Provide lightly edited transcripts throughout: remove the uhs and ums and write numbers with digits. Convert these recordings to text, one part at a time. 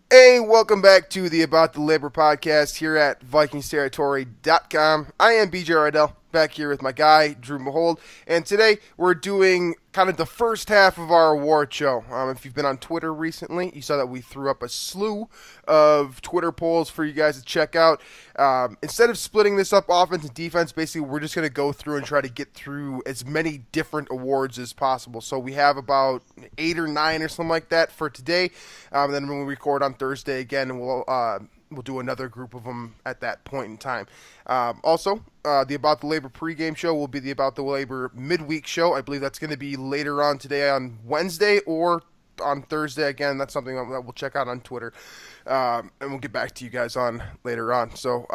Hey, welcome back to the About the Labor podcast here at VikingsTerritory.com. I am BJ Reidell, back here with my guy, Drew Mahowald, and today we're doing kind of the first half of our award show. If you've been on Twitter recently, you saw that we threw up a slew of Twitter polls for you guys to check out. Instead of splitting this up offense and defense, basically we're just going to go through and try to get through as many different awards as possible. So we have about 8 or 9 or something like that for today. Then when we record on Thursday again, and we'll do another group of them at that point in time. Also, the About the Labor pregame show will be the About the Labor midweek show. I believe that's going to be later on today on Wednesday or on Thursday. Again, that's something that we'll check out on Twitter, and we'll get back to you guys on later on. So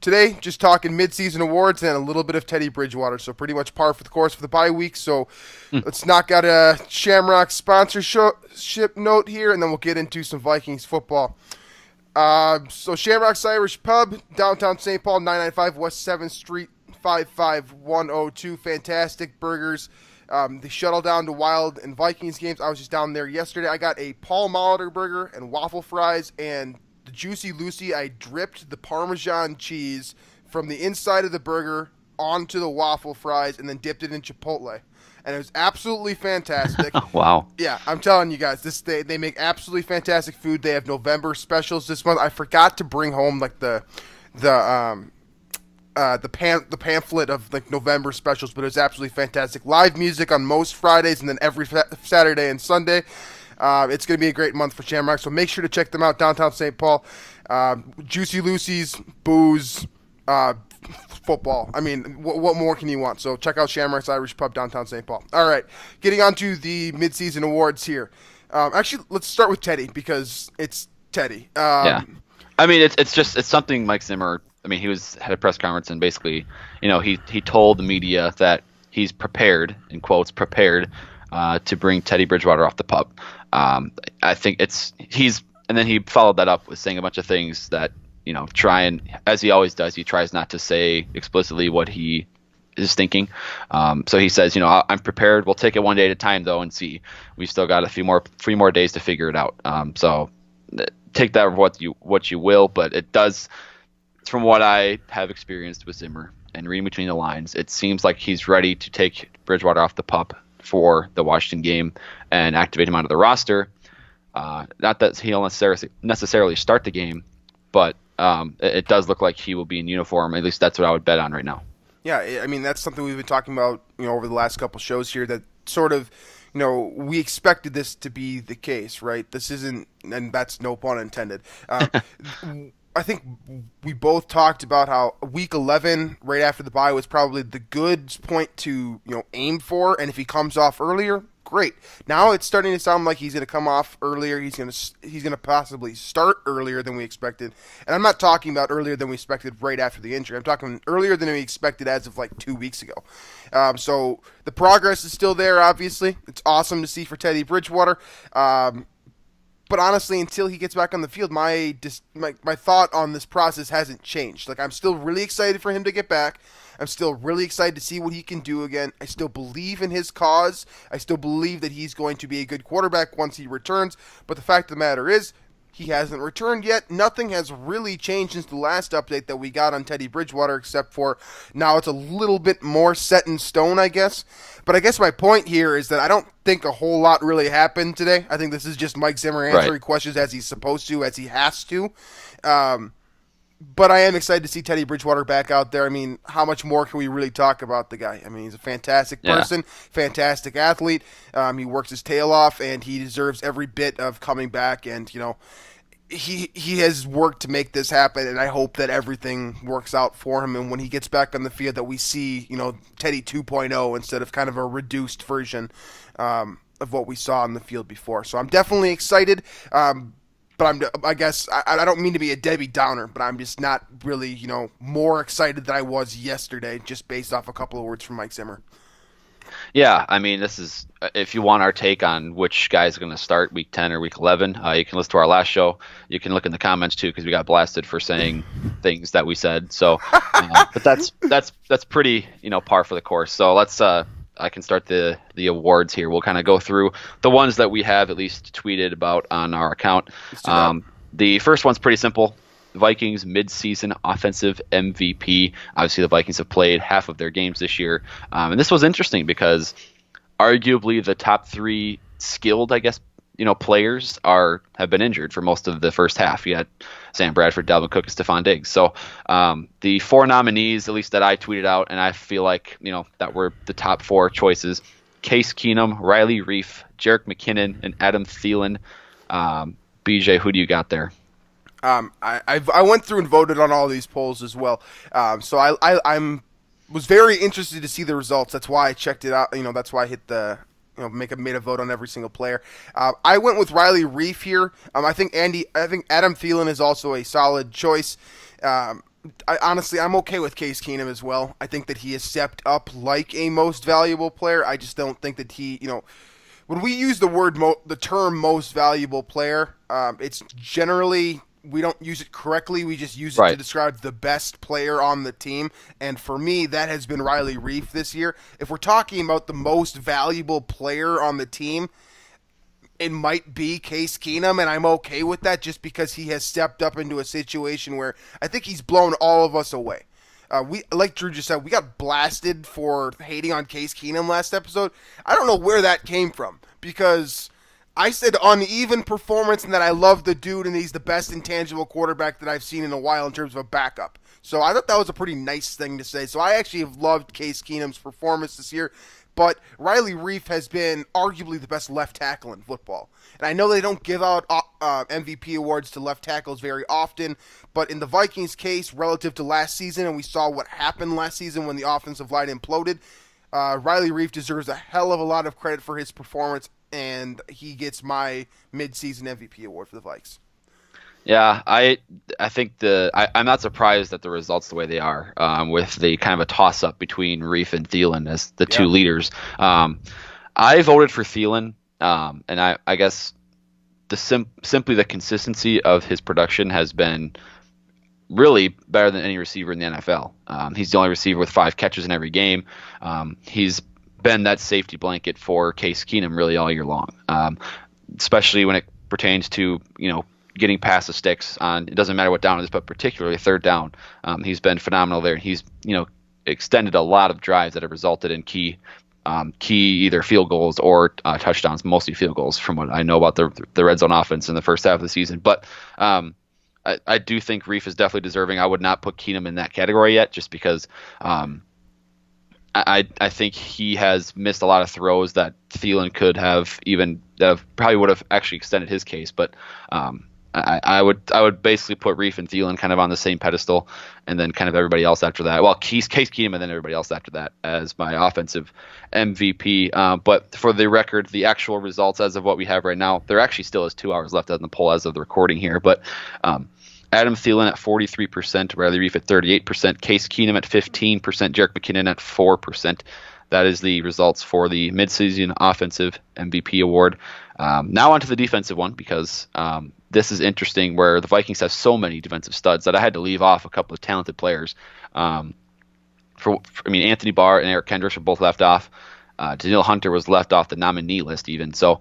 today, just talking midseason awards and a little bit of Teddy Bridgewater. So pretty much par for the course for the bye week. So let's knock out a Shamrock sponsorship note here, and then we'll get into some Vikings football. So Shamrock's Irish Pub, downtown St. Paul, 995 West 7th Street, 55102. Fantastic burgers. They shuttle down to Wild and Vikings games. I was just down there yesterday. I got a Paul Molitor burger and waffle fries, and the Juicy Lucy, I dripped the Parmesan cheese from the inside of the burger onto the waffle fries and then dipped it in Chipotle. And it was absolutely fantastic. Wow. Yeah, I'm telling you guys, they make absolutely fantastic food. They have November specials this month. I forgot to bring home like the pamphlet of like November specials, but it was absolutely fantastic. Live music on most Fridays and then every Saturday and Sunday. It's going to be a great month for Shamrock, so make sure to check them out downtown St. Paul. Juicy Lucy's, booze, football. I mean, what more can you want? So check out Shamrock's Irish Pub downtown St. Paul. All right, getting on to the midseason awards here. Actually, let's start with Teddy because it's Teddy. Yeah. I mean, it's something Mike Zimmer. I mean, he had a press conference and basically, he told the media that he's prepared, in quotes, prepared to bring Teddy Bridgewater off the pup. I think and then he followed that up with saying a bunch of things that, try and, as he always does, he tries not to say explicitly what he is thinking. So he says, I'm prepared. We'll take it one day at a time, though, and see. We've still got 3 more days to figure it out. So take that what you will, but it does, from what I have experienced with Zimmer and reading between the lines, it seems like he's ready to take Bridgewater off the pup for the Washington game and activate him onto the roster. Not that he'll necessarily start the game, but it does look like he will be in uniform. At least that's what I would bet on right now. Yeah, I mean, that's something we've been talking about, over the last couple shows here, that sort of, we expected this to be the case, right? This isn't, and that's no pun intended. I think we both talked about how week 11, right after the bye, was probably the good point to, aim for, and if he comes off earlier, great. Now it's starting to sound like he's going to come off earlier. He's going to possibly start earlier than we expected. And I'm not talking about earlier than we expected right after the injury. I'm talking earlier than we expected as of like 2 weeks ago. So the progress is still there, obviously. It's awesome to see for Teddy Bridgewater. But honestly, until he gets back on the field, my thought on this process hasn't changed. Like, I'm still really excited for him to get back. I'm still really excited to see what he can do again. I still believe in his cause. I still believe that he's going to be a good quarterback once he returns. But the fact of the matter is, he hasn't returned yet. Nothing has really changed since the last update that we got on Teddy Bridgewater, except for now it's a little bit more set in stone, I guess. But I guess my point here is that I don't think a whole lot really happened today. I think this is just Mike Zimmer answering questions as he's supposed to, as he has to. But I am excited to see Teddy Bridgewater back out there. I mean, how much more can we really talk about the guy? I mean, he's a fantastic person, fantastic athlete. He works his tail off, and he deserves every bit of coming back. And, he has worked to make this happen, and I hope that everything works out for him. And when he gets back on the field, that we see, Teddy 2.0 instead of kind of a reduced version of what we saw on the field before. So I'm definitely excited. But I guess I don't mean to be a Debbie Downer, but I'm just not really, more excited than I was yesterday, just based off a couple of words from Mike Zimmer. Yeah, I mean, this is, if you want our take on which guys are going to start week 10 or week 11, you can listen to our last show. You can look in the comments too, because we got blasted for saying things that we said. So, but that's pretty, par for the course. So let's I can start the awards here. We'll kind of go through the ones that we have at least tweeted about on our account. Let's do that. The first one's pretty simple. Vikings midseason offensive MVP. Obviously, the Vikings have played half of their games this year, and this was interesting because arguably the top three skilled, I guess, players have been injured for most of the first half. You had Sam Bradford, Dalvin Cook, and Stephon Diggs. So the four nominees, at least that I tweeted out, and I feel like that were the top four choices: Case Keenum, Riley Reiff, Jerick McKinnon, and Adam Thielen. BJ, who do you got there? I went through and voted on all these polls as well. So I was very interested to see the results. That's why I checked it out. That's why I hit the made a vote on every single player. I went with Riley Reiff here. I think Adam Thielen is also a solid choice. Honestly, I'm okay with Case Keenum as well. I think that he has stepped up like a most valuable player. I just don't think that he, when we use the term most valuable player, it's generally, we don't use it correctly. We just use it to describe the best player on the team. And for me, that has been Riley Reiff this year. If we're talking about the most valuable player on the team, it might be Case Keenum, and I'm okay with that just because he has stepped up into a situation where I think he's blown all of us away. Like Drew just said, we got blasted for hating on Case Keenum last episode. I don't know where that came from because I said uneven performance and that I love the dude and he's the best intangible quarterback that I've seen in a while in terms of a backup. So I thought that was a pretty nice thing to say. So I actually have loved Case Keenum's performance this year. But Riley Reiff has been arguably the best left tackle in football. And I know they don't give out MVP awards to left tackles very often, but in the Vikings case, relative to last season, and we saw what happened last season when the offensive line imploded, Riley Reiff deserves a hell of a lot of credit for his performance, and he gets my midseason MVP award for the Vikes. Yeah, I think I'm not surprised at the results the way they are, with the kind of a toss-up between Reiff and Thielen as the two leaders. I voted for Thielen, and I guess simply the consistency of his production has been really better than any receiver in the NFL. He's the only receiver with 5 catches in every game. He's been that safety blanket for Case Keenum really all year long, especially when it pertains to getting past the sticks on, it doesn't matter what down it is, but particularly third down. He's been phenomenal there. He's extended a lot of drives that have resulted in key either field goals or touchdowns, mostly field goals from what I know about the red zone offense in the first half of the season. But I do think Reiff is definitely deserving. I would not put Keenum in that category yet, just because I think he has missed a lot of throws that Thielen could have probably would have actually extended his case. But I would basically put Reiff and Thielen kind of on the same pedestal, and then kind of everybody else after that. Well, Case Keenum and then everybody else after that as my offensive MVP. But for the record, the actual results as of what we have right now, there actually still is 2 hours left on the poll as of the recording here. But Adam Thielen at 43%, Riley Reiff at 38%, Case Keenum at 15%, Jerick McKinnon at 4%. That is the results for the midseason offensive MVP award. Now on to the defensive one, because this is interesting where the Vikings have so many defensive studs that I had to leave off a couple of talented players. Anthony Barr and Eric Kendricks were both left off. Danielle Hunter was left off the nominee list even. So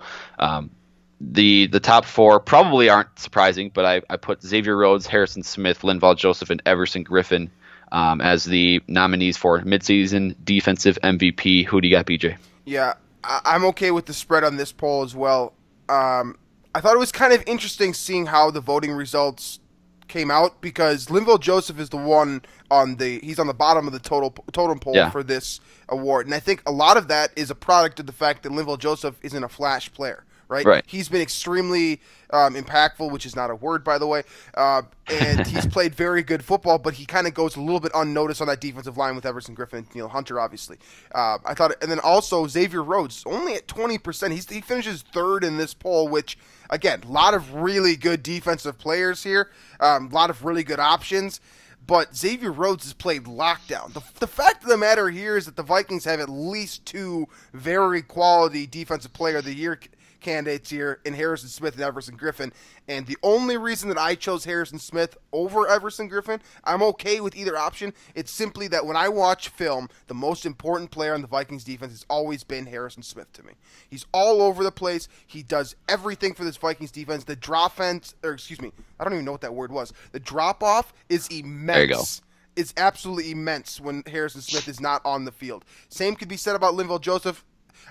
the top 4 probably aren't surprising, but I put Xavier Rhodes, Harrison Smith, Linval Joseph, and Everson Griffin as the nominees for midseason defensive MVP. Who do you got, BJ? Yeah, I'm okay with the spread on this poll as well. I thought it was kind of interesting seeing how the voting results came out, because Linval Joseph is the one he's on the bottom of the totem pole for this award, and I think a lot of that is a product of the fact that Linval Joseph isn't a flash player. Right. He's been extremely impactful, which is not a word, by the way, and he's played very good football, but he kind of goes a little bit unnoticed on that defensive line with Everson Griffin and Danielle Hunter, obviously. I thought, and then also Xavier Rhodes, only at 20%. He finishes 3rd in this poll, which, again, a lot of really good defensive players here, a lot of really good options. But Xavier Rhodes has played lockdown. The fact of the matter here is that the Vikings have at least 2 very quality defensive player of the year candidates here in Harrison Smith and Everson Griffin. And the only reason that I chose Harrison Smith over Everson Griffin, I'm okay with either option. It's simply that when I watch film, the most important player on the Vikings defense has always been Harrison Smith to me. He's all over the place. He does everything for this Vikings defense. The drop-off, I don't even know what that word was. The drop-off is immense. There you go. It's absolutely immense when Harrison Smith is not on the field. Same could be said about Linval Joseph.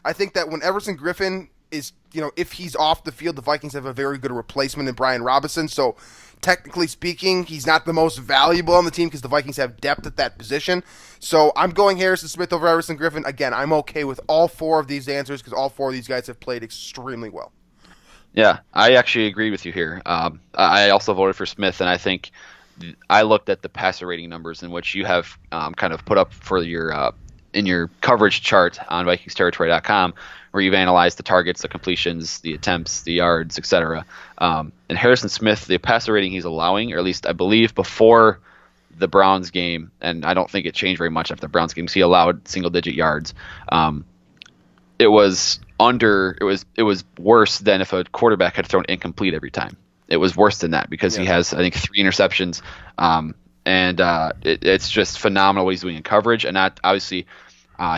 I think that when Everson Griffin is, if he's off the field, the Vikings have a very good replacement in Brian Robinson. So technically speaking, he's not the most valuable on the team because the Vikings have depth at that position. So I'm going Harrison Smith over Everson Griffin. Again, I'm okay with all four of these answers because all four of these guys have played extremely well. Yeah, I actually agree with you here. I also voted for Smith, and I think I looked at the passer rating numbers in which you have kind of put up for your in your coverage chart on VikingsTerritory.com, where you've analyzed the targets, the completions, the attempts, the yards, etc. And Harrison Smith, the passer rating he's allowing, or at least I believe before the Browns game, and I don't think it changed very much after the Browns game, he allowed single-digit yards. It was worse than if a quarterback had thrown incomplete every time. It was worse than that because he has, I think, 3 interceptions. It's just phenomenal what he's doing in coverage. And that obviously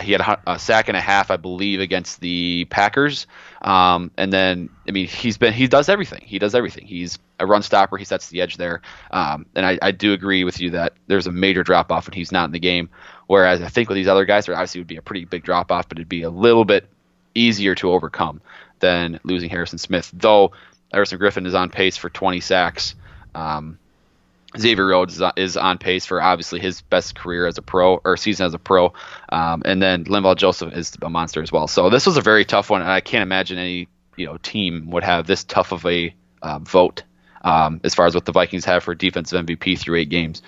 he had a sack and a half, I believe, against the Packers. And then, he does everything. He's a run stopper. He sets the edge there. And I do agree with you that there's a major drop off when he's not in the game. Whereas I think with these other guys, there obviously would be a pretty big drop off, but it'd be a little bit easier to overcome than losing Harrison Smith. Though Everson Griffin is on pace for 20 sacks. Xavier Rhodes is on pace for obviously his best career as a pro or season as a pro. And then Linval Joseph is a monster as well. So this was a very tough one, and I can't imagine any team would have this tough of a vote as far as what the Vikings have for defensive MVP through 8 games.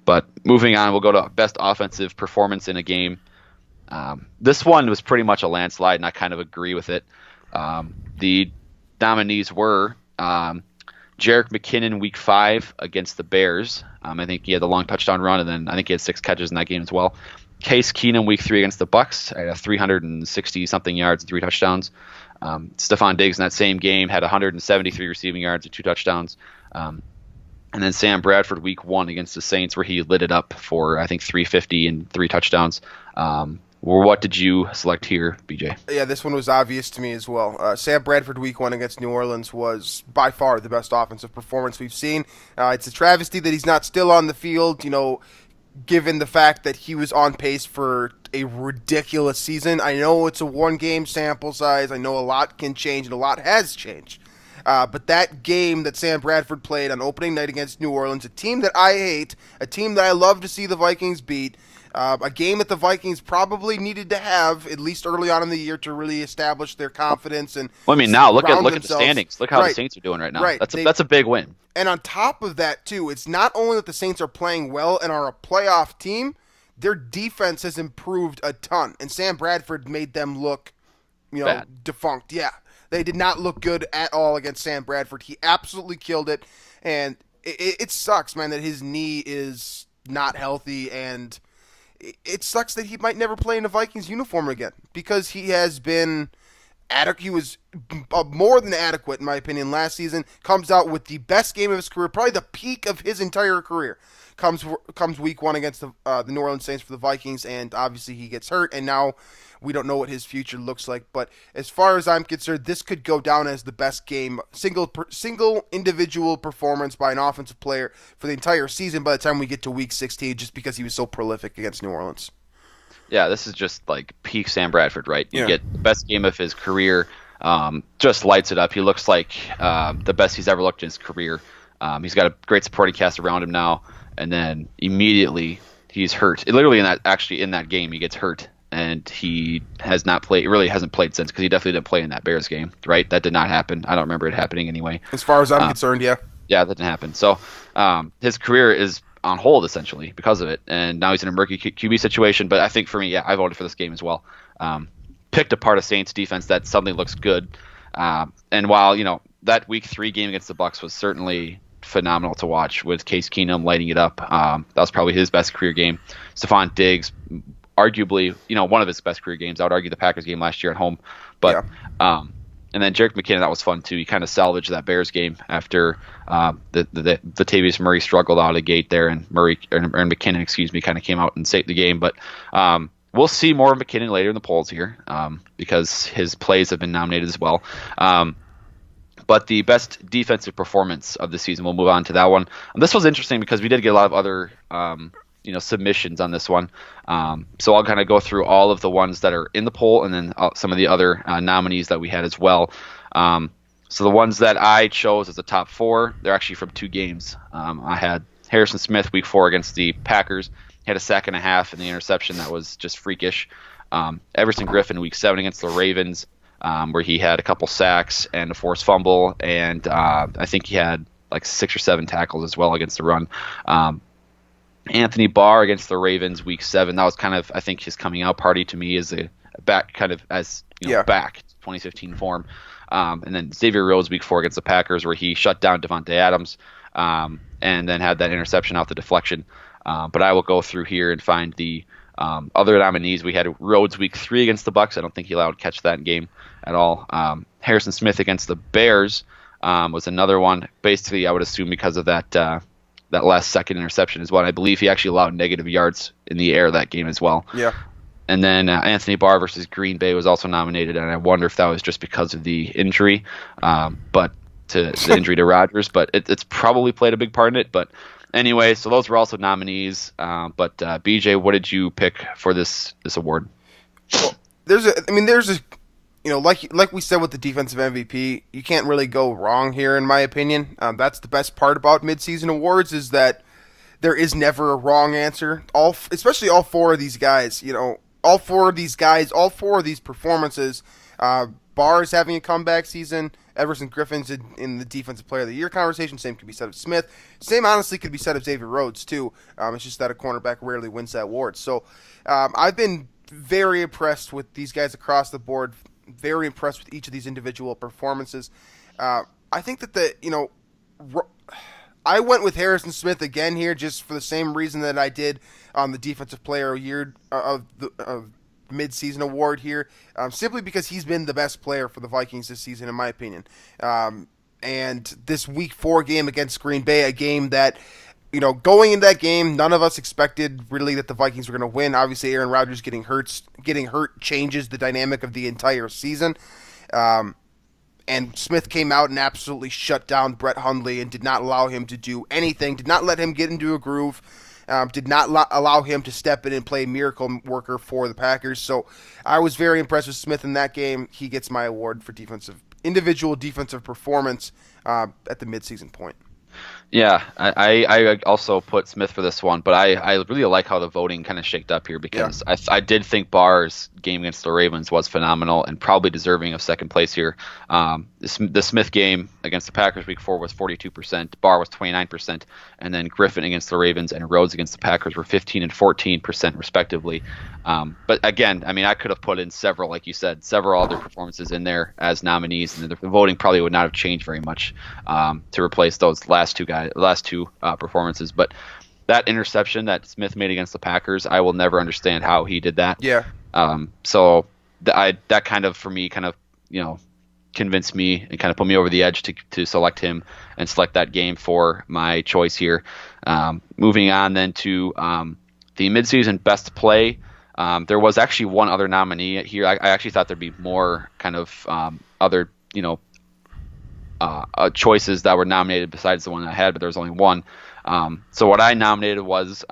But moving on, we'll go to best offensive performance in a game. This one was pretty much a landslide, and I kind of agree with it. The nominees were Jerick McKinnon week 5 against the Bears. I think he had the long touchdown run, and then I think he had 6 catches in that game as well. Case Keenum week 3 against the Bucks. I had 360-something yards and 3 touchdowns. Stephon Diggs in that same game had 173 receiving yards and 2 touchdowns. And then Sam Bradford week 1 against the Saints, where he lit it up for, I think, 350 and 3 touchdowns. What did you select here, BJ? Yeah, this one was obvious to me as well. Sam Bradford week 1 against New Orleans was by far the best offensive performance we've seen. It's a travesty that he's not still on the field, given the fact that he was on pace for a ridiculous season. I know it's a 1-game sample size. I know a lot can change, and a lot has changed. But that game that Sam Bradford played on opening night against New Orleans, a team that I hate, a team that I love to see the Vikings beat, a game that the Vikings probably needed to have, at least early on in the year, to really establish their confidence. And now look at the standings. Look how the Saints are doing right now. Right. That's a big win. And on top of that, too, it's not only that the Saints are playing well and are a playoff team, their defense has improved a ton. And Sam Bradford made them look, bad. Defunct. Yeah. They did not look good at all against Sam Bradford. He absolutely killed it. And it sucks, man, that his knee is not healthy, and it sucks that he might never play in a Vikings uniform again because he has been adequate. He was more than adequate, in my opinion, last season. Comes out with the best game of his career, probably the peak of his entire career. Comes week 1 against the New Orleans Saints for the Vikings, and obviously he gets hurt, and now we don't know what his future looks like. But as far as I'm concerned, this could go down as the best game, single individual performance by an offensive player for the entire season by the time we get to week 16, just because he was so prolific against New Orleans. Yeah, this is just like peak Sam Bradford, right? You get the best game of his career, just lights it up. He looks like the best he's ever looked in his career. He's got a great supporting cast around him now, and then immediately he's hurt. Literally in that game, he gets hurt. And he has not played. Really hasn't played since, because he definitely didn't play in that Bears game, right? That did not happen. I don't remember it happening anyway. As far as I'm concerned, yeah. Yeah, that didn't happen. So his career is on hold essentially because of it, and now he's in a murky QB situation. But I think for me, I voted for this game as well. Picked apart a Saints defense that suddenly looks good, and while that Week 3 game against the Bucs was certainly phenomenal to watch with Case Keenum lighting it up. That was probably his best career game. Stephon Diggs, arguably, one of his best career games. I would argue the Packers game last year at home. But And then Jerick McKinnon, that was fun too. He kind of salvaged that Bears game after the Latavius Murray struggled out of the gate there, and McKinnon, kind of came out and saved the game. But we'll see more of McKinnon later in the polls here because his plays have been nominated as well. But the best defensive performance of the season, we'll move on to that one. And this was interesting because we did get a lot of other submissions on this one. So I'll kind of go through all of the ones that are in the poll and then some of the other nominees that we had as well. So the ones that I chose as the top 4, they're actually from 2 games. I had Harrison Smith week 4 against the Packers. He had a sack and a half and the interception that was just freakish. Everson Griffin week 7 against the Ravens, where he had a couple sacks and a forced fumble, and I think he had like 6 or 7 tackles as well against the run. Anthony Barr against the Ravens week 7, that was kind of, I think, his coming out party to me as a back, kind of as back 2015 form. And then Xavier Rhodes week 4 against the Packers, where he shut down Devontae Adams and then had that interception out the deflection. But I will go through here and find the other nominees. We had Rhodes week 3 against the Bucs. I don't think he allowed to catch that game at all. Harrison Smith against the Bears was another one. Basically, I would assume because of that last second interception is what I believe he actually allowed negative yards in the air that game as well. Yeah. And then Anthony Barr versus Green Bay was also nominated, and I wonder if that was just because of the injury, but to the injury to Rodgers. But it's probably played a big part in it. But anyway, so those were also nominees. But BJ, what did you pick for this award? Well, like we said with the defensive MVP, you can't really go wrong here, in my opinion. That's the best part about midseason awards is that there is never a wrong answer. Especially all 4 of these guys, all 4 of these performances. Barr's having a comeback season. Everson Griffin's in the Defensive Player of the Year conversation. Same could be said of Smith. Same, honestly, could be said of Xavier Rhodes, too. It's just that a cornerback rarely wins that award. So I've been very impressed with these guys across the board. Very impressed with each of these individual performances. I think that I went with Harrison Smith again here just for the same reason that I did on the Defensive Player of the Year of Midseason award here, simply because he's been the best player for the Vikings this season, in my opinion. And this Week 4 game against Green Bay, a game that, going into that game, none of us expected really that the Vikings were going to win. Obviously, Aaron Rodgers getting hurt changes the dynamic of the entire season. And Smith came out and absolutely shut down Brett Hundley and did not allow him to do anything, did not let him get into a groove, did not allow him to step in and play miracle worker for the Packers. So I was very impressed with Smith in that game. He gets my award for individual defensive performance at the midseason point. Yeah, I also put Smith for this one, but I really like how the voting kind of shaked up here because I did think Barr's game against the Ravens was phenomenal and probably deserving of second place here. The Smith game against the Packers week 4 was 42%, Barr was 29%, and then Griffin against the Ravens and Rhodes against the Packers were 15 and 14% respectively. But again, I mean, I could have put in several, like you said, several other performances in there as nominees, and the voting probably would not have changed very much to replace those last two performances. But that interception that Smith made against the Packers, I will never understand how he did that. Yeah. So that kind of, for me, kind of, convinced me and kind of put me over the edge to select him and select that game for my choice here. Moving on then to the midseason best play. There was actually one other nominee here. I actually thought there'd be more kind of other, choices that were nominated besides the one I had, but there was only one. So what I nominated was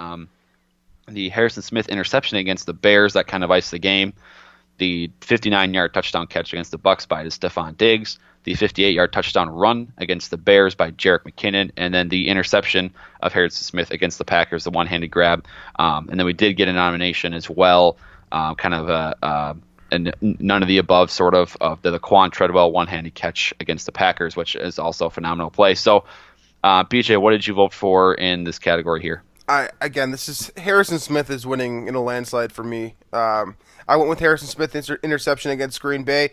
the Harrison Smith interception against the Bears that kind of iced the game, the 59-yard touchdown catch against the Bucs by Stephon Diggs, the 58-yard touchdown run against the Bears by Jerick McKinnon, and then the interception of Harrison Smith against the Packers, the one-handed grab. And then we did get a nomination as well, kind of and none of the above sort of the Quan Treadwell one-handed catch against the Packers, which is also a phenomenal play. So, BJ, what did you vote for in this category here? This is Harrison Smith is winning in a landslide for me. I went with Harrison Smith interception against Green Bay.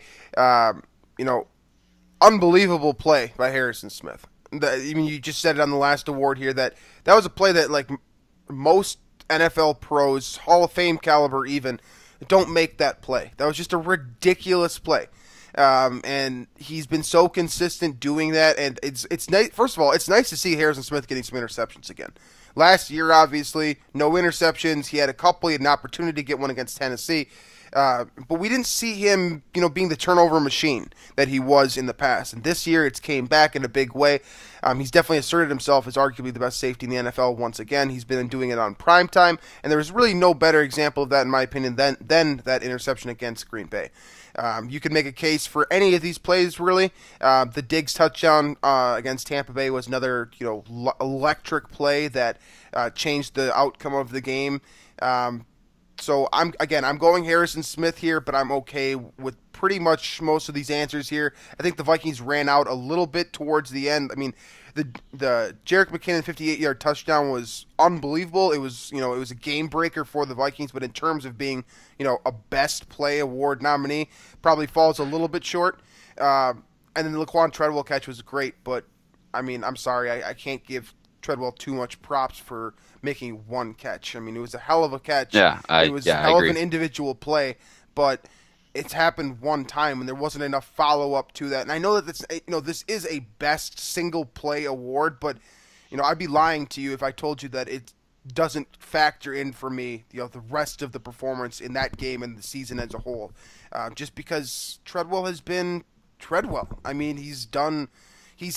Unbelievable play by Harrison Smith. You just said it on the last award here that was a play that, like, most NFL pros, Hall of Fame caliber even, don't make that play. That was just a ridiculous play. And he's been so consistent doing that. And it's nice. First of all, it's nice to see Harrison Smith getting some interceptions again. Last year, obviously, no interceptions. He had a couple. He had an opportunity to get one against Tennessee. But we didn't see him, being the turnover machine that he was in the past. And this year, it's came back in a big way. He's definitely asserted himself as arguably the best safety in the NFL once again. He's been doing it on primetime, and there was really no better example of that, in my opinion, than that interception against Green Bay. You could make a case for any of these plays, really. The Diggs touchdown against Tampa Bay was another, electric play that changed the outcome of the game. So I'm going Harrison Smith here, but I'm okay with pretty much most of these answers here. I think the Vikings ran out a little bit towards the end. I mean, the Jerick McKinnon 58-yard touchdown was unbelievable. It was a game breaker for the Vikings, but in terms of being a best play award nominee, probably falls a little bit short. And then the Laquan Treadwell catch was great, but I mean, I'm sorry, I can't give Treadwell too much props for making one catch. I mean, it was a hell of a catch. It was a hell of an individual play, but it's happened one time, and there wasn't enough follow-up to that. And I know that this is a best single play award, but I'd be lying to you if I told you that it doesn't factor in for me, the rest of the performance in that game and the season as a whole. Just because Treadwell has been Treadwell. I mean, he's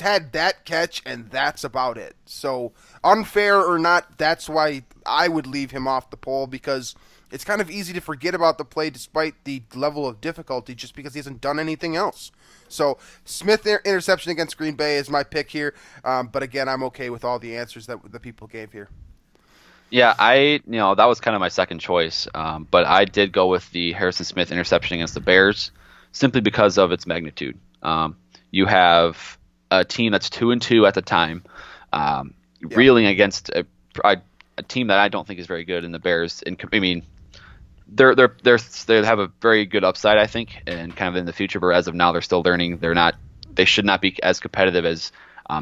had that catch, and that's about it. So, unfair or not, that's why I would leave him off the poll, because it's kind of easy to forget about the play despite the level of difficulty just because he hasn't done anything else. So, Smith interception against Green Bay is my pick here, but again, I'm okay with all the answers that the people gave here. Yeah, that was kind of my second choice, but I did go with the Harrison Smith interception against the Bears simply because of its magnitude. You have a team that's 2-2 at the time, reeling against a team that I don't think is very good in the Bears. They have a very good upside, I think, and kind of in the future. But as of now, they're still learning. They should not be as competitive as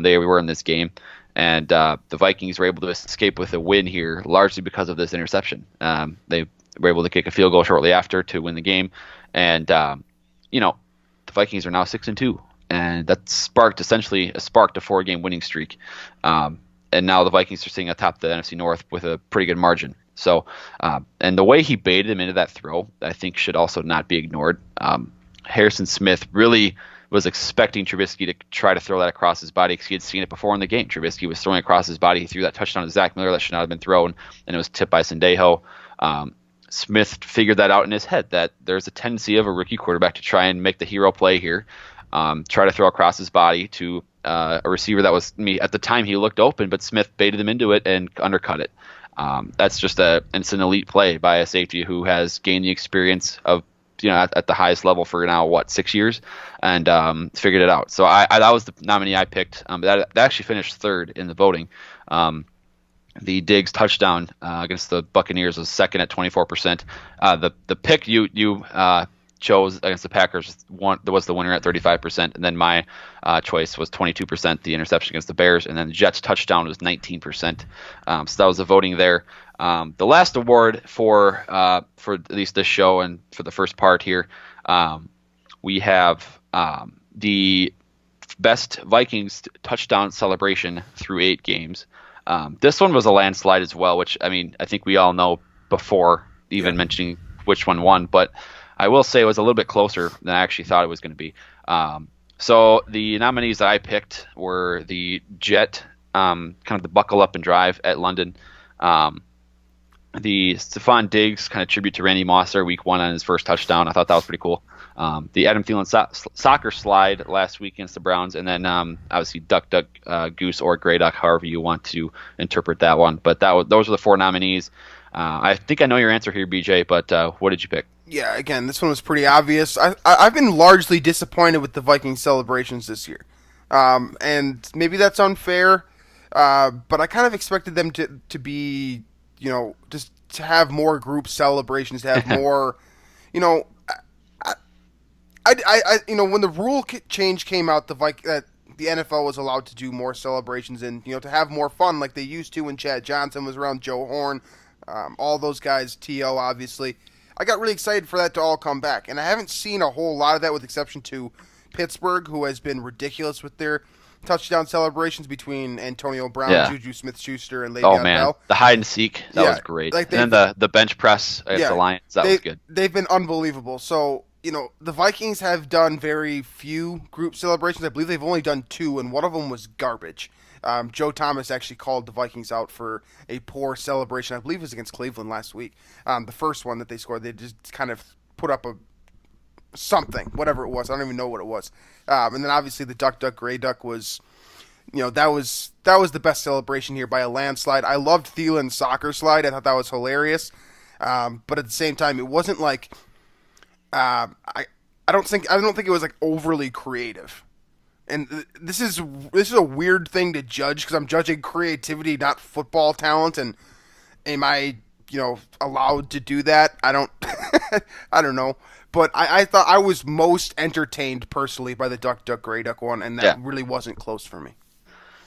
they were in this game. And the Vikings were able to escape with a win here, largely because of this interception. They were able to kick a field goal shortly after to win the game, and the Vikings are now 6-2. And that sparked a 4-game winning streak. And now the Vikings are sitting atop the NFC North with a pretty good margin. So, and the way he baited him into that throw, I think should also not be ignored. Harrison Smith really was expecting Trubisky to try to throw that across his body because he had seen it before in the game. Trubisky was throwing across his body. He threw that touchdown to Zach Miller that should not have been thrown, and it was tipped by Sendejo. Smith figured that out in his head, that there's a tendency of a rookie quarterback to try and make the hero play here. Try to throw across his body to a receiver that was at the time he looked open, but Smith baited him into it and undercut it. That's just it's an elite play by a safety who has gained the experience of at the highest level for now 6 years, and figured it out. So that was the nominee I picked. That actually finished third in the voting. The Diggs touchdown against the Buccaneers was second at 24%. The pick you chose against the Packers was the winner at 35%, and then my choice was 22%, the interception against the Bears, and then the Jets touchdown was 19%. So that was the voting there. The last award for at least this show and for the first part here, we have the best Vikings touchdown celebration through 8 games. This one was a landslide as well, which I think we all know before even mentioning which one won, but I will say it was a little bit closer than I actually thought it was going to be. So the nominees that I picked were the Jet, kind of the buckle up and drive at London. The Stephon Diggs kind of tribute to Randy Moss there, week 1 on his first touchdown. I thought that was pretty cool. The Adam Thielen soccer slide last week against the Browns, and then obviously Duck, Goose, or Grey Duck, however you want to interpret that one. But those are the 4 nominees. I think I know your answer here, BJ, but what did you pick? Yeah, again, this one was pretty obvious. I've been largely disappointed with the Vikings celebrations this year. And maybe that's unfair, but I kind of expected them to be, just to have more group celebrations, to have more, when the rule change came out, that the NFL was allowed to do more celebrations and, to have more fun like they used to when Chad Johnson was around, Joe Horn, all those guys, T.O. obviously. I got really excited for that to all come back. And I haven't seen a whole lot of that with exception to Pittsburgh, who has been ridiculous with their touchdown celebrations between Antonio Brown, Yeah. Juju Smith-Schuster, and Oh Le'Veon man, Bell. the hide and seek that Yeah, was great. like And then the bench press against the Lions that was good. They've been unbelievable. So, the Vikings have done very few group celebrations. I believe they've only done 2, and one of them was garbage. Joe Thomas actually called the Vikings out for a poor celebration. I believe it was against Cleveland last week. The first one that they scored, they just kind of put up a something, whatever it was. I don't even know what it was. And then obviously the Duck Duck Gray Duck was, that was the best celebration here by a landslide. I loved Thielen's soccer slide. I thought that was hilarious. But at the same time, it wasn't like I don't think it was like overly creative. And this is a weird thing to judge because I'm judging creativity, not football talent. And am I, allowed to do that? I don't, I don't know. But I thought I was most entertained personally by the Duck Duck Gray Duck one, and that really wasn't close for me.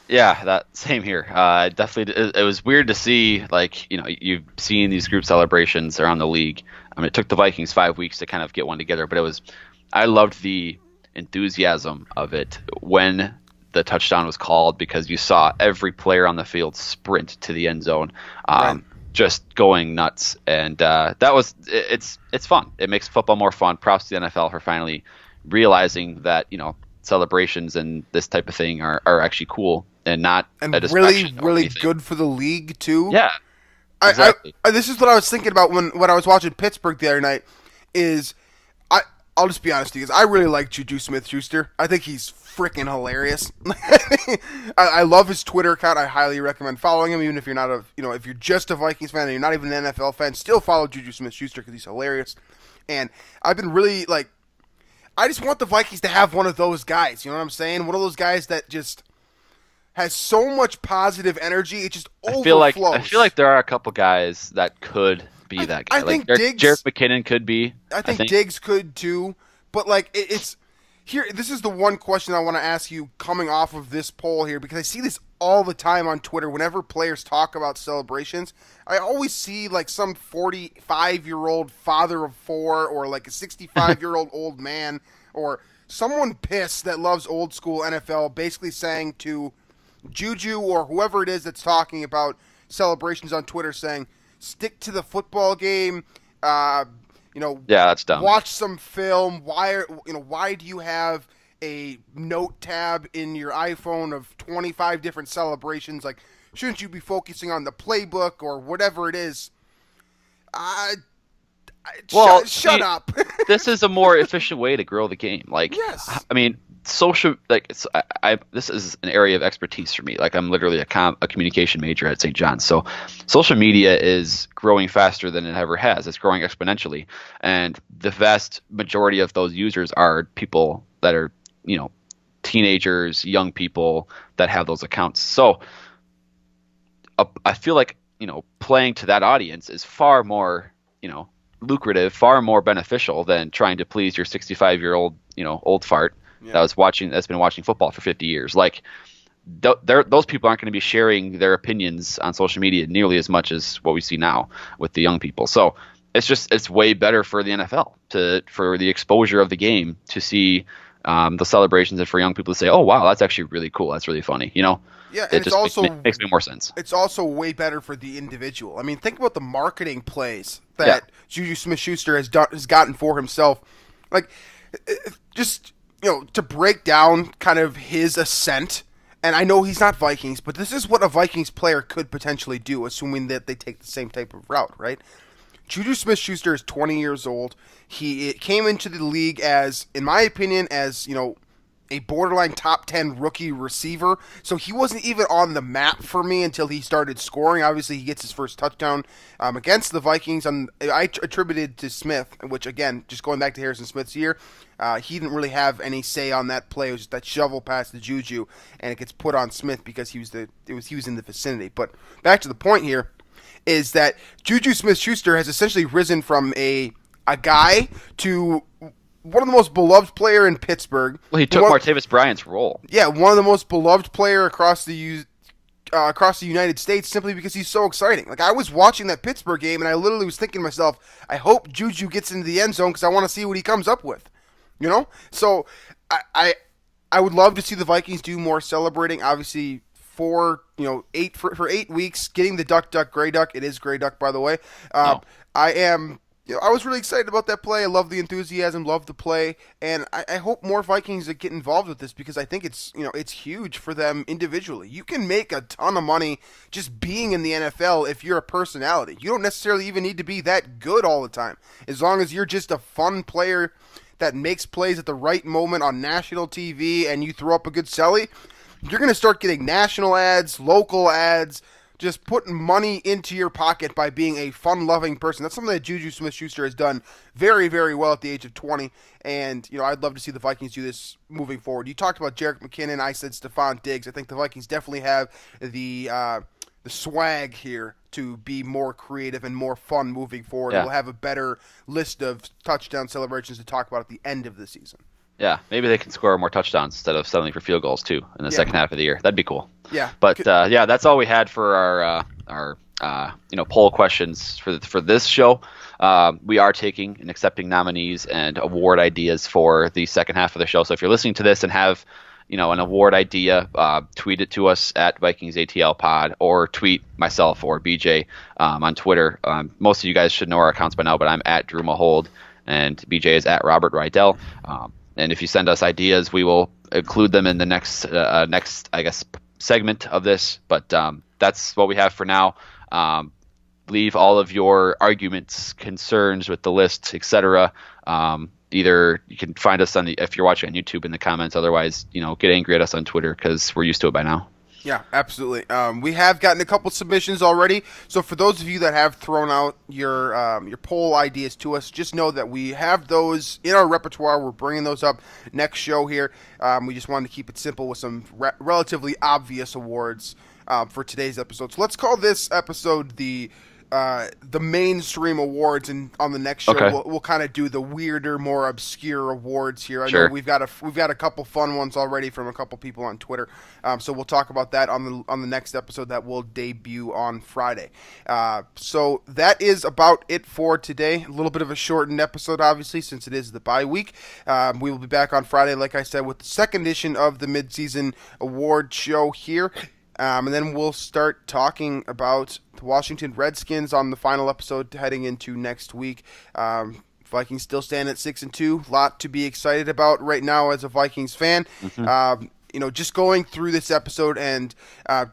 Yeah, that same here. Definitely, it was weird to see. Like, you've seen these group celebrations around the league. I mean, it took the Vikings 5 weeks to kind of get one together, but I loved the enthusiasm of it when the touchdown was called because you saw every player on the field sprint to the end zone, just going nuts. And it's fun. It makes football more fun. Props to the NFL for finally realizing that celebrations and this type of thing are actually cool and not a distraction really good for the league too. Yeah, exactly. This is what I was thinking about when I was watching Pittsburgh the other night. I'll just be honest with you guys. I really like Juju Smith-Schuster. I think he's freaking hilarious. I love his Twitter account. I highly recommend following him, even if you're not if you're just a Vikings fan and you're not even an NFL fan, still follow Juju Smith-Schuster because he's hilarious. And I've been really I just want the Vikings to have one of those guys. You know what I'm saying? One of those guys that just has so much positive energy, it just overflows. I feel like there are a couple guys that could be that guy. I think Diggs, Jarrett McKinnon could be. I think Diggs could too. But it's here. This is the one question I want to ask you coming off of this poll here, because I see this all the time on Twitter. Whenever players talk about celebrations, I always see some 45-year-old father of 4 or a 65-year-old old man or someone pissed that loves old school NFL basically saying to Juju or whoever it is that's talking about celebrations on Twitter, saying, stick to the football game. That's dumb. Watch some film. Why do you have a note tab in your iPhone of 25 different celebrations? Shouldn't you be focusing on the playbook or whatever it is? Shut up. This is a more efficient way to grow the game. Yes. I mean, social this is an area of expertise for me. I'm literally a communication major at St. John's, so social media is growing faster than it ever has. It's growing exponentially, and the vast majority of those users are people that are teenagers, young people that have those accounts. So I feel like playing to that audience is far more lucrative, far more beneficial than trying to please your 65-year-old old fart that's been watching football for 50 years. Those people aren't going to be sharing their opinions on social media nearly as much as what we see now with the young people. So it's way better for the NFL for the exposure of the game to see the celebrations and for young people to say, oh wow, that's actually really cool, that's really funny. Yeah, and it also makes me more sense. It's also way better for the individual. I mean, think about the marketing plays that Juju Smith-Schuster has gotten for himself. To break down kind of his ascent, and I know he's not Vikings, but this is what a Vikings player could potentially do, assuming that they take the same type of route, right? Juju Smith-Schuster is 20 years old. He came into the league as, in my opinion, a borderline top 10 rookie receiver. So he wasn't even on the map for me until he started scoring. Obviously, he gets his first touchdown against the Vikings. I attributed to Smith, which, again, just going back to Harrison Smith's year, he didn't really have any say on that play. It was just that shovel pass to Juju, and it gets put on Smith because he was in the vicinity. But back to the point here is that Juju Smith-Schuster has essentially risen from a guy to one of the most beloved player in Pittsburgh. Well, he took Martavis Bryant's role. Yeah, one of the most beloved player across the across the United States simply because he's so exciting. Like, I was watching that Pittsburgh game, and I literally was thinking to myself, I hope Juju gets into the end zone because I want to see what he comes up with. You know? So, I would love to see the Vikings do more celebrating. Obviously, for 8 weeks, getting the duck, gray duck. It is gray duck, by the way. I was really excited about that play. I love the enthusiasm, love the play, and I hope more Vikings get involved with this because I think it's huge for them individually. You can make a ton of money just being in the NFL if you're a personality. You don't necessarily even need to be that good all the time. As long as you're just a fun player that makes plays at the right moment on national TV and you throw up a good celly, you're going to start getting national ads, local ads, just putting money into your pocket by being a fun-loving person. That's something that Juju Smith-Schuster has done very, very well at the age of 20, and I'd love to see the Vikings do this moving forward. You talked about Jerick McKinnon. I said Stephon Diggs. I think the Vikings definitely have the swag here to be more creative and more fun moving forward. Yeah. We'll have a better list of touchdown celebrations to talk about at the end of the season. Yeah, maybe they can score more touchdowns instead of settling for field goals too in the second half of the year. That'd be cool. Yeah, but that's all we had for our poll questions for this show. We are taking and accepting nominees and award ideas for the second half of the show. So if you're listening to this and have an award idea, tweet it to us at VikingsATL Pod or tweet myself or BJ on Twitter. Most of you guys should know our accounts by now, but I'm at Drew Mahowald and BJ is at Robert Reidell. And if you send us ideas, we will include them in the next segment of this. But that's what we have for now. Leave all of your arguments, concerns with the list, etc. Either you can find us if you're watching on YouTube in the comments. Otherwise, get angry at us on Twitter because we're used to it by now. Yeah, absolutely. We have gotten a couple submissions already. So for those of you that have thrown out your poll ideas to us, just know that we have those in our repertoire. We're bringing those up next show here. We just wanted to keep it simple with some relatively obvious awards for today's episode. So let's call this episode the mainstream awards, and on the next show we'll kind of do the weirder, more obscure awards here. I know we've got a couple fun ones already from a couple people on Twitter, so we'll talk about that on the next episode that will debut on Friday. So that is about it for today. A little bit of a shortened episode, obviously, since it is the bye week. We will be back on Friday, like I said, with the second edition of the Midseason Award Show here. And then we'll start talking about the Washington Redskins on the final episode heading into next week. Vikings still stand at 6-2. A lot to be excited about right now as a Vikings fan. Mm-hmm. Just going through this episode and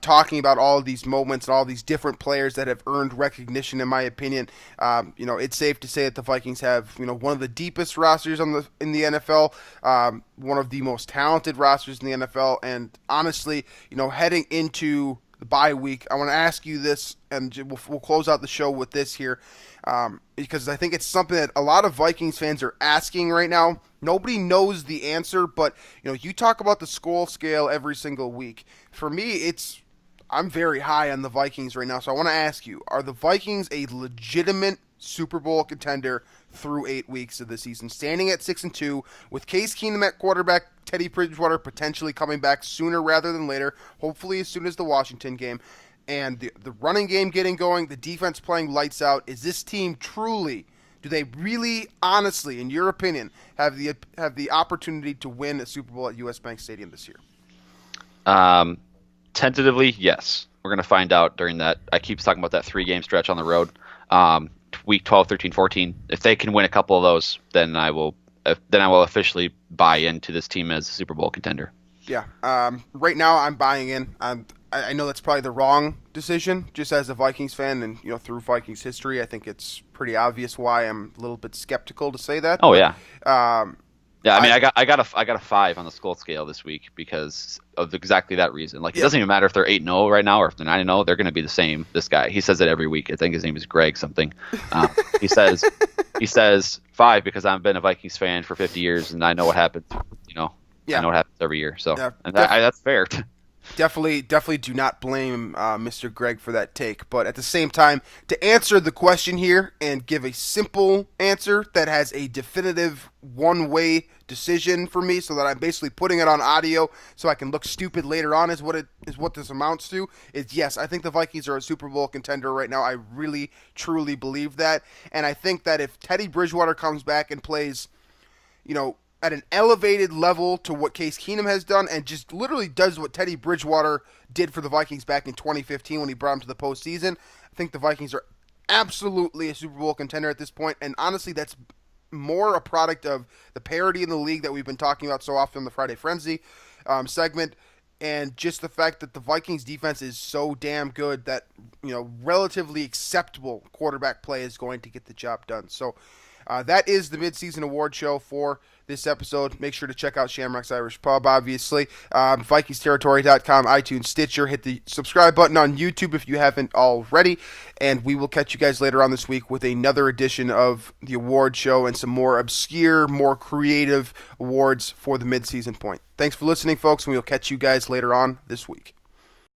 talking about all of these moments and all these different players that have earned recognition, in my opinion, it's safe to say that the Vikings have, one of the deepest rosters in the NFL, one of the most talented rosters in the NFL, and honestly, heading into the bye week, I want to ask you this, and we'll close out the show with this here, because I think it's something that a lot of Vikings fans are asking right now. Nobody knows the answer, but you talk about the Skol scale every single week. For me, I'm very high on the Vikings right now, so I want to ask you: are the Vikings a legitimate Super Bowl contender through 8 weeks of the season, standing at 6-2 with Case Keenum at quarterback, Teddy Bridgewater potentially coming back sooner rather than later, hopefully as soon as the Washington game, and the running game getting going, the defense playing lights out? Is this team truly? Do they really, honestly, in your opinion, have the opportunity to win a Super Bowl at US Bank Stadium this year? Tentatively, yes. We're going to find out during that. I keep talking about that 3-game stretch on the road. Week 12, 13, 14. If they can win a couple of those, then I will officially buy into this team as a Super Bowl contender. Yeah. Right now, I'm buying in. I know that's probably the wrong decision, just as a Vikings fan, and through Vikings history, I think it's pretty obvious why I'm a little bit skeptical to say that. Oh yeah. Yeah, I mean, I got a 5 on the Skol scale this week because of exactly that reason. Like, it doesn't even matter if they're 8-0 right now or if they're 9-0, they're going to be the same. This guy, he says it every week. I think his name is Greg something. He says 5 because I've been a Vikings fan for 50 years and I know what happens. I know what happens every year. So and that's fair. Definitely do not blame Mr. Greg for that take. But at the same time, to answer the question here and give a simple answer that has a definitive one-way decision for me, so that I'm basically putting it on audio so I can look stupid later on, is what this amounts to. Is yes, I think the Vikings are a Super Bowl contender right now. I really, truly believe that, and I think that if Teddy Bridgewater comes back and plays, at an elevated level to what Case Keenum has done, and just literally does what Teddy Bridgewater did for the Vikings back in 2015 when he brought them to the postseason, I think the Vikings are absolutely a Super Bowl contender at this point, and honestly, that's more a product of the parity in the league that we've been talking about so often in the Friday Frenzy segment, and just the fact that the Vikings defense is so damn good that, relatively acceptable quarterback play is going to get the job done. So that is the midseason award show for this episode. Make sure to check out Shamrock's Irish Pub, obviously. VikingsTerritory.com, iTunes, Stitcher. Hit the subscribe button on YouTube if you haven't already. And we will catch you guys later on this week with another edition of the award show and some more obscure, more creative awards for the midseason point. Thanks for listening, folks, and we'll catch you guys later on this week.